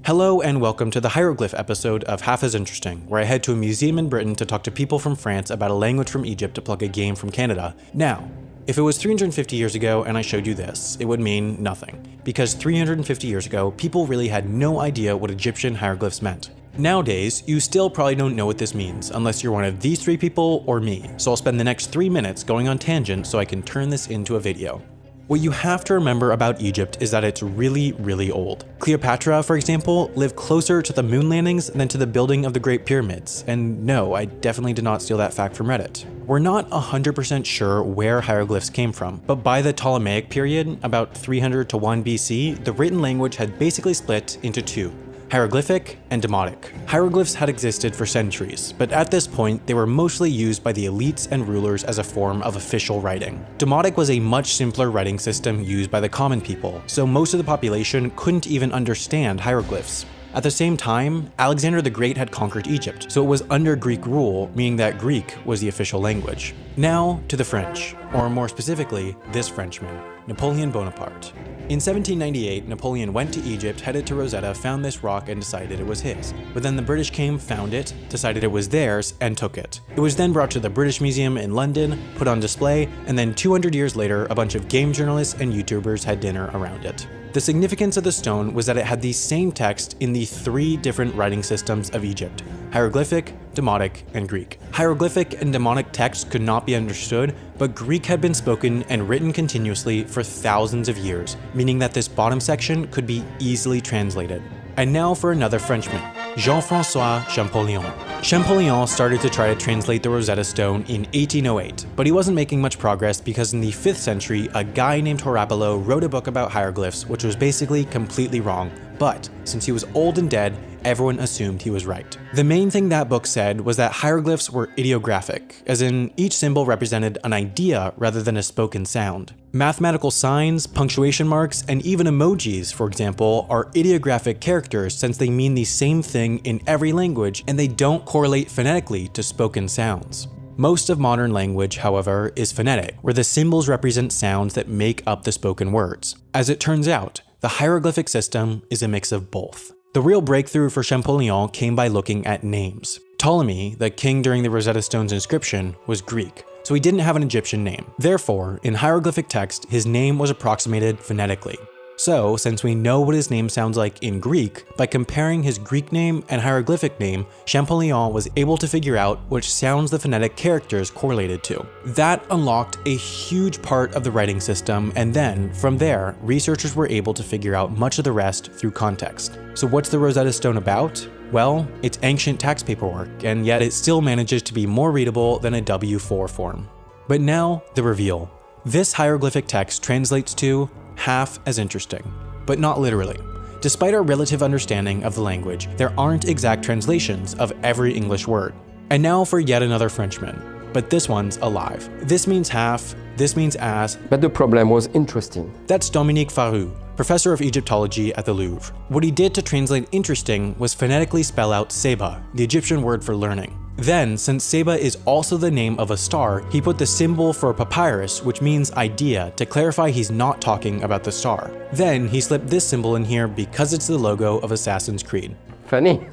Hello and welcome to the hieroglyph episode of Half as Interesting, where I head to a museum in Britain to talk to people from France about a language from Egypt to plug a game from Canada. Now, if it was 350 years ago and I showed you this, it would mean nothing, because 350 years ago, people really had no idea what Egyptian hieroglyphs meant. Nowadays, you still probably don't know what this means, unless you're one of these three people or me, so I'll spend the next 3 minutes going on tangents so I can turn this into a video. What you have to remember about Egypt is that it's really old. Cleopatra, for example, lived closer to the moon landings than to the building of the Great Pyramids, and no, I definitely did not steal that fact from Reddit. We're not 100% sure where hieroglyphs came from, but by the Ptolemaic period, about 300 to 1 BC, the written language had basically split into two: hieroglyphic and demotic. Hieroglyphs had existed for centuries, but at this point, they were mostly used by the elites and rulers as a form of official writing. Demotic was a much simpler writing system used by the common people, so most of the population couldn't even understand hieroglyphs. At the same time, Alexander the Great had conquered Egypt, so it was under Greek rule, meaning that Greek was the official language. Now to the French, or more specifically, this Frenchman, Napoleon Bonaparte. In 1798, Napoleon went to Egypt, headed to Rosetta, found this rock and decided it was his. But then the British came, found it, decided it was theirs, and took it. It was then brought to the British Museum in London, put on display, and then 200 years later, a bunch of game journalists and YouTubers had dinner around it. The significance of the stone was that it had the same text in the three different writing systems of Egypt: hieroglyphic, demotic, and Greek. Hieroglyphic and demotic texts could not be understood, but Greek had been spoken and written continuously for thousands of years, meaning that this bottom section could be easily translated. And now for another Frenchman, Jean-François Champollion. Champollion started to try to translate the Rosetta Stone in 1808, but he wasn't making much progress because in the 5th century, a guy named Horapello wrote a book about hieroglyphs, which was basically completely wrong, but since he was old and dead, everyone assumed he was right. The main thing that book said was that hieroglyphs were ideographic, as in each symbol represented an idea rather than a spoken sound. Mathematical signs, punctuation marks, and even emojis, for example, are ideographic characters since they mean the same thing in every language and they don't correlate phonetically to spoken sounds. Most of modern language, however, is phonetic, where the symbols represent sounds that make up the spoken words. As it turns out, the hieroglyphic system is a mix of both. The real breakthrough for Champollion came by looking at names. Ptolemy, the king during the Rosetta Stone's inscription, was Greek, so he didn't have an Egyptian name. Therefore, in hieroglyphic text, his name was approximated phonetically. So, since we know what his name sounds like in Greek, by comparing his Greek name and hieroglyphic name, Champollion was able to figure out which sounds the phonetic characters correlated to. That unlocked a huge part of the writing system, and then, from there, researchers were able to figure out much of the rest through context. So what's the Rosetta Stone about? Well, it's ancient tax paperwork, and yet it still manages to be more readable than a W-4 form. But now, the reveal. This hieroglyphic text translates to half as interesting, but not literally. Despite our relative understanding of the language, there aren't exact translations of every English word. And now for yet another Frenchman, but this one's alive. This means half, this means as, but the problem was interesting. That's Dominique Farou, professor of Egyptology at the Louvre. What he did to translate interesting was phonetically spell out Seba, the Egyptian word for learning. Then, since Seba is also the name of a star, he put the symbol for a papyrus, which means idea, to clarify he's not talking about the star. Then, he slipped this symbol in here because it's the logo of Assassin's Creed. Funny.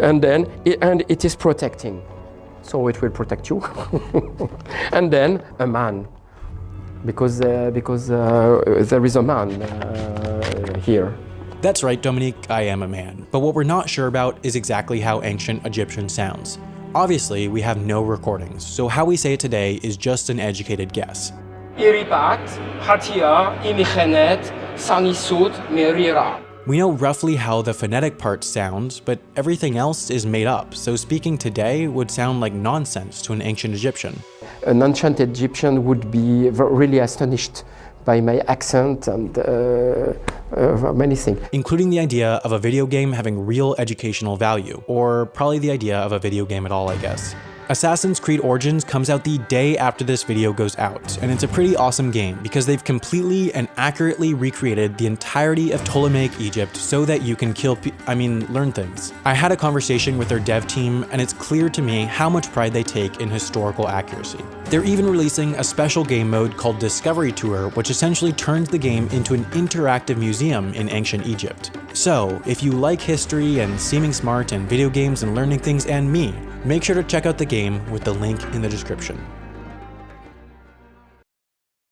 And then, it is protecting. So it will protect you. And then, a man. Because there is a man here. That's right, Dominique, I am a man. But what we're not sure about is exactly how ancient Egyptian sounds. Obviously, we have no recordings, so how we say it today is just an educated guess. We know roughly how the phonetic part sounds, but everything else is made up, so speaking today would sound like nonsense to an ancient Egyptian. An ancient Egyptian would be really astonished by my accent and many things. Including the idea of a video game having real educational value, or probably the idea of a video game at all, I guess. Assassin's Creed Origins comes out the day after this video goes out, and it's a pretty awesome game because they've completely and accurately recreated the entirety of Ptolemaic Egypt so that you can learn things. I had a conversation with their dev team, and it's clear to me how much pride they take in historical accuracy. They're even releasing a special game mode called Discovery Tour, which essentially turns the game into an interactive museum in ancient Egypt. So, if you like history and seeming smart and video games and learning things and me, make sure to check out the game with the link in the description.